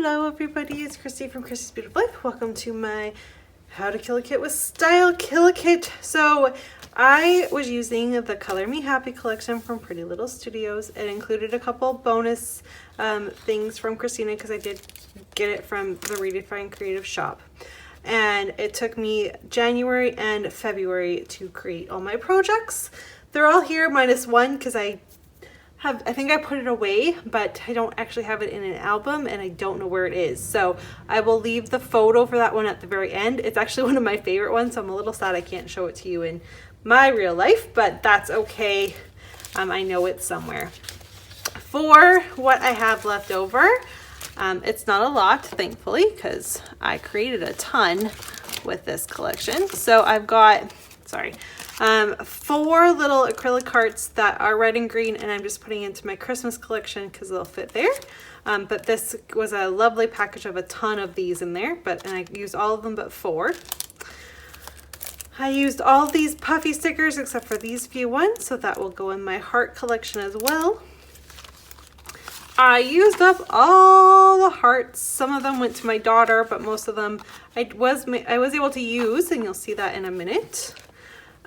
Hello everybody, it's Christy from Christy's Beautiful Life. Welcome to my How to Kill a Kit with Style Kill a Kit. So I was using the Color Me Happy collection from Pretty Little Studios. It included a couple bonus things from Christina because I did get it from the Redefine Creative shop. And it took me January and February to create all my projects. They're all here minus one because I think I put it away, but I don't actually have it in an album and I don't know where it is. So I will leave the photo for that one at the very end. It's actually one of my favorite ones, so I'm a little sad I can't show it to you in my real life, but that's okay. I know it's somewhere. For what I have left over, it's not a lot, thankfully, because I created a ton with this collection. So I've got, 4 little acrylic hearts that are red and green, and I'm just putting into my Christmas collection because they'll fit there. But this was a lovely package of a ton of these in there, and I used all of them but 4. I used all these puffy stickers except for these few ones, so that will go in my heart collection as well. I used up all the hearts. Some of them went to my daughter, but most of them I was able to use, and you'll see that in a minute.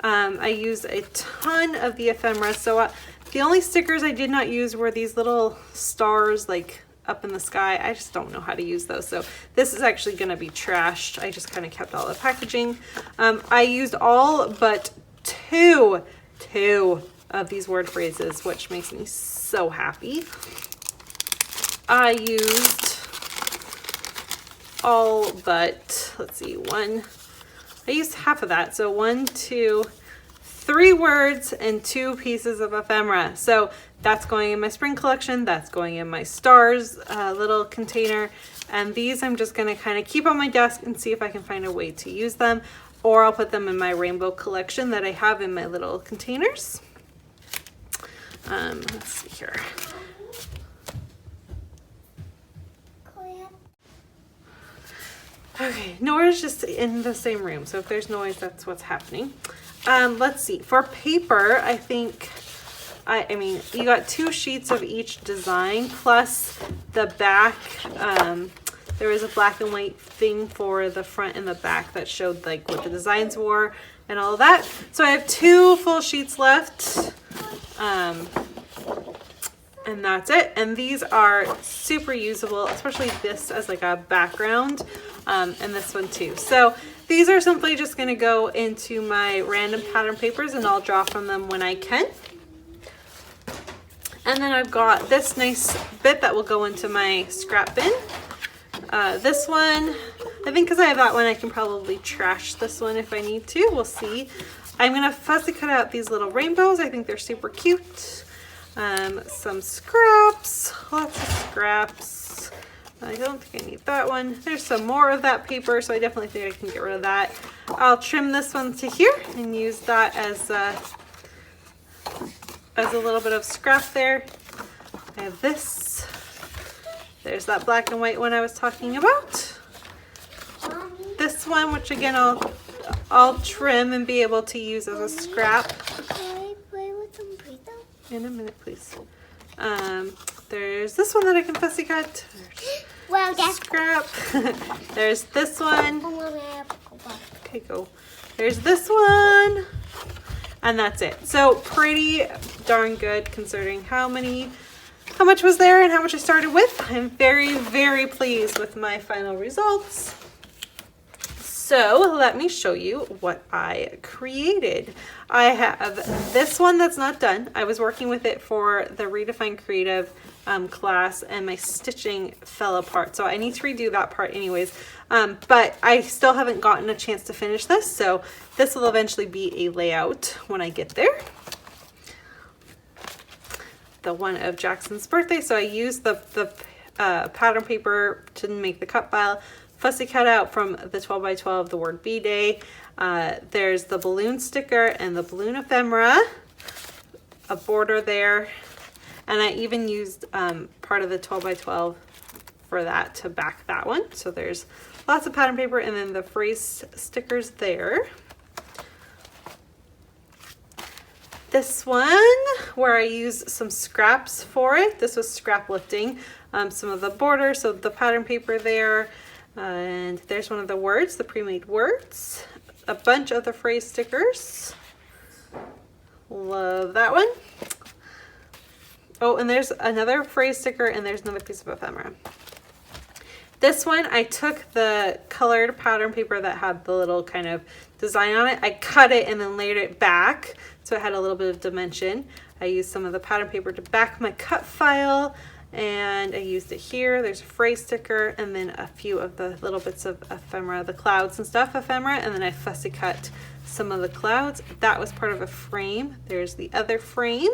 I used a ton of the ephemera. So the only stickers I did not use were these little stars like up in the sky. I just don't know how to use those. So this is actually going to be trashed. I just kind of kept all the packaging. I used all but two of these word phrases, which makes me so happy. I used all but, let's see, I used half of that. So 1, 2, 3 words and 2 pieces of ephemera. So that's going in my spring collection. That's going in my stars little container. And these I'm just going to kind of keep on my desk and see if I can find a way to use them. Or I'll put them in my rainbow collection that I have in my little containers. Let's see here. Okay, Nora's just in the same room, so if there's noise, that's what's happening. Let's see. For paper, I think, I mean, you got 2 sheets of each design, plus the back. There was a black and white thing for the front and the back that showed like what the designs were and all of that. So I have 2 full sheets left. And that's it. And these are super usable, especially this as like a background, and this one too. So these are simply just going to go into my random pattern papers, and I'll draw from them when I can. And then I've got this nice bit that will go into my scrap bin. This one, I think because I have that one, I can probably trash this one if I need to. We'll see. I'm going to fussy cut out these little rainbows. I think they're super cute. Some scraps, lots of scraps. I don't think I need that one. There's some more of that paper, so I definitely think I can get rid of that. I'll trim this one to here and use that as a little bit of scrap there. I have this. There's that black and white one I was talking about. This one, which again I'll trim and be able to use as a scrap. In a minute, please. There's this one that I can fussy cut. Scrap. There's this one. Okay, go. There's this one. And that's it. So pretty darn good considering how much was there and how much I started with. I'm very, very pleased with my final results. So let me show you what I created. I have this one that's not done. I was working with it for the Redefine Creative class, and my stitching fell apart. So I need to redo that part anyways. But I still haven't gotten a chance to finish this. So this will eventually be a layout when I get there. The one of Jackson's birthday. So I used the pattern paper to make the cut file. Fussy cut out from the 12x12 the word B-Day. There's the balloon sticker and the balloon ephemera, a border there, and I even used part of the 12x12 for that to back that one. So there's lots of pattern paper, and then the phrase stickers there. this one where I use some scraps for it. This was scrap lifting. Some of the border, so the pattern paper there. And there's one of the words, the pre-made words. A bunch of the phrase stickers. Love that one. Oh, and there's another phrase sticker, and there's another piece of ephemera. This one, I took the colored pattern paper that had the little kind of design on it. I cut it and then layered it back, so it had a little bit of dimension. I used some of the pattern paper to back my cut file, and I used it here. There's a phrase sticker, and then a few of the little bits of ephemera, the clouds and stuff, ephemera, and then I fussy cut some of the clouds. That was part of a frame. There's the other frame,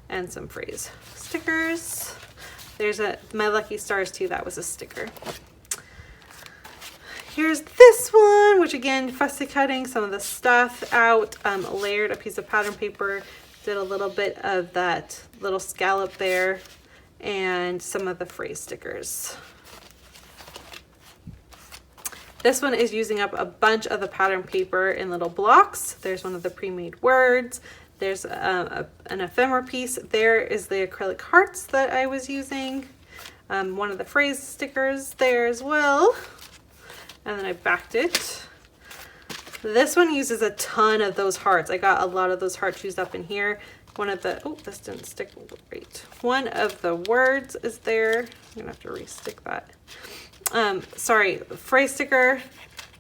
and some phrase stickers. There's my lucky stars too, that was a sticker. Here's this one, which again, fussy cutting some of the stuff out, layered a piece of pattern paper, did a little bit of that little scallop there, and some of the phrase stickers. This one is using up a bunch of the pattern paper in little blocks. There's one of the pre-made words. There's an ephemera piece. There is the acrylic hearts that I was using. One of the phrase stickers there as well. And then I backed it. This one uses a ton of those hearts. I got a lot of those hearts used up in here. One of the, oh, this didn't stick right. One of the words is there. I'm gonna have to re-stick that. Sorry, phrase sticker.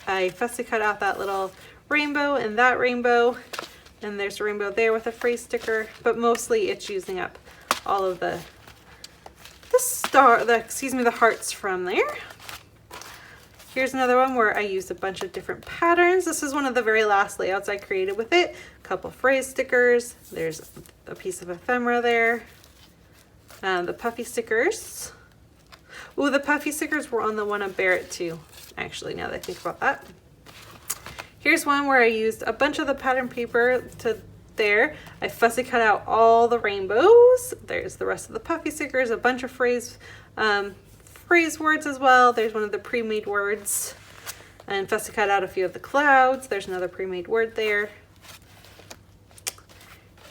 I fussy cut out that little rainbow and that rainbow. And there's a rainbow there with a phrase sticker, but mostly it's using up all of the hearts from there. Here's another one where I used a bunch of different patterns. This is one of the very last layouts I created with it. A couple phrase stickers. There's a piece of ephemera there. The puffy stickers. Ooh, the puffy stickers were on the one of Barrett too, actually, now that I think about that. Here's one where I used a bunch of the pattern paper to there. I fussy cut out all the rainbows. There's the rest of the puffy stickers, a bunch of phrase words as well. There's one of the pre-made words, and fussy cut out a few of the clouds. There's another pre-made word there.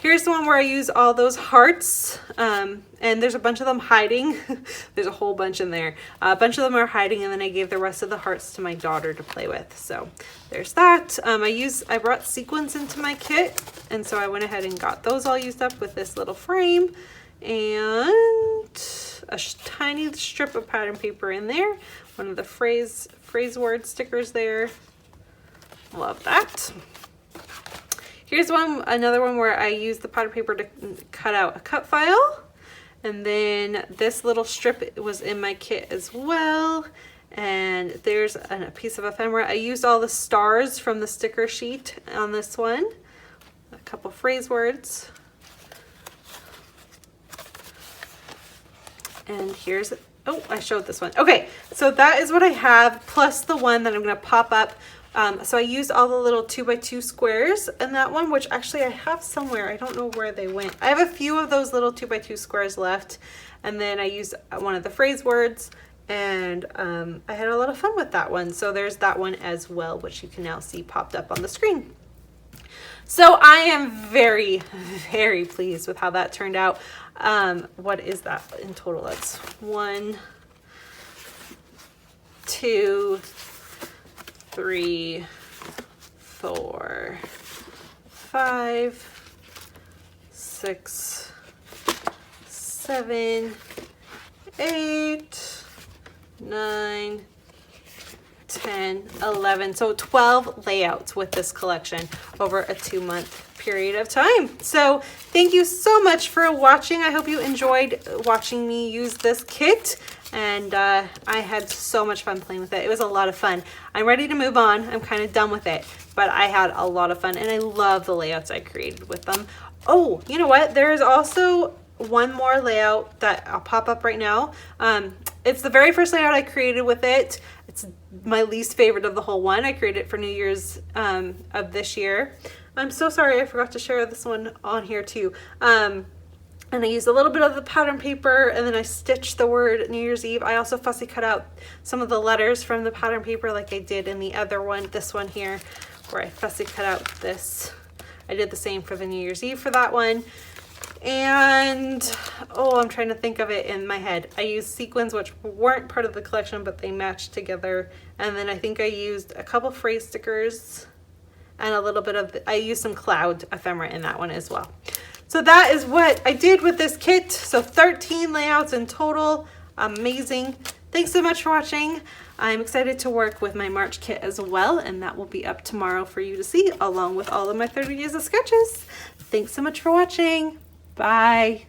Here's the one where I use all those hearts, and there's a bunch of them hiding. There's a whole bunch in there. A bunch of them are hiding, and then I gave the rest of the hearts to my daughter to play with. So there's that. I brought sequins into my kit, and so I went ahead and got those all used up with this little frame, and a tiny strip of pattern paper in there. One of the phrase word stickers there. Love that. Here's another one where I used the pattern paper to cut out a cut file. And then this little strip was in my kit as well. And there's a piece of ephemera. I used all the stars from the sticker sheet on this one. A couple phrase words. And here's, oh, I showed this one. Okay, so that is what I have, plus the one that I'm gonna pop up. So I used all the little 2x2 squares in that one, which actually I have somewhere. I don't know where they went. I have a few of those little 2x2 squares left. And then I used one of the phrase words, and I had a lot of fun with that one. So there's that one as well, which you can now see popped up on the screen. So I am very, very pleased with how that turned out. What is that in total? That's 1, 2, 3, 4, 5, 6, 7, 8, 9, 10, 11, so 12 layouts with this collection over a 2-month period of time. So thank you so much for watching. I hope you enjoyed watching me use this kit, and I had so much fun playing with it. It was a lot of fun. I'm ready to move on. I'm kind of done with it, but I had a lot of fun, and I love the layouts I created with them. Oh, you know what? There is also one more layout that I'll pop up right now. It's the very first layout I created with it. It's my least favorite of the whole one. I created it for New Year's of this year. I'm so sorry I forgot to share this one on here too. And I used a little bit of the pattern paper, and then I stitched the word New Year's Eve. I also fussy cut out some of the letters from the pattern paper like I did in the other one, this one here, where I fussy cut out this I did the same for the New Year's Eve for that one. And, oh, I'm trying to think of it in my head. I used sequins, which weren't part of the collection, but they matched together. And then I think I used a couple phrase stickers and a little bit of, I used some cloud ephemera in that one as well. So that is what I did with this kit. So 13 layouts in total. Amazing. Thanks so much for watching. I'm excited to work with my March kit as well, and that will be up tomorrow for you to see, along with all of my 30 days of sketches. Thanks so much for watching. Bye.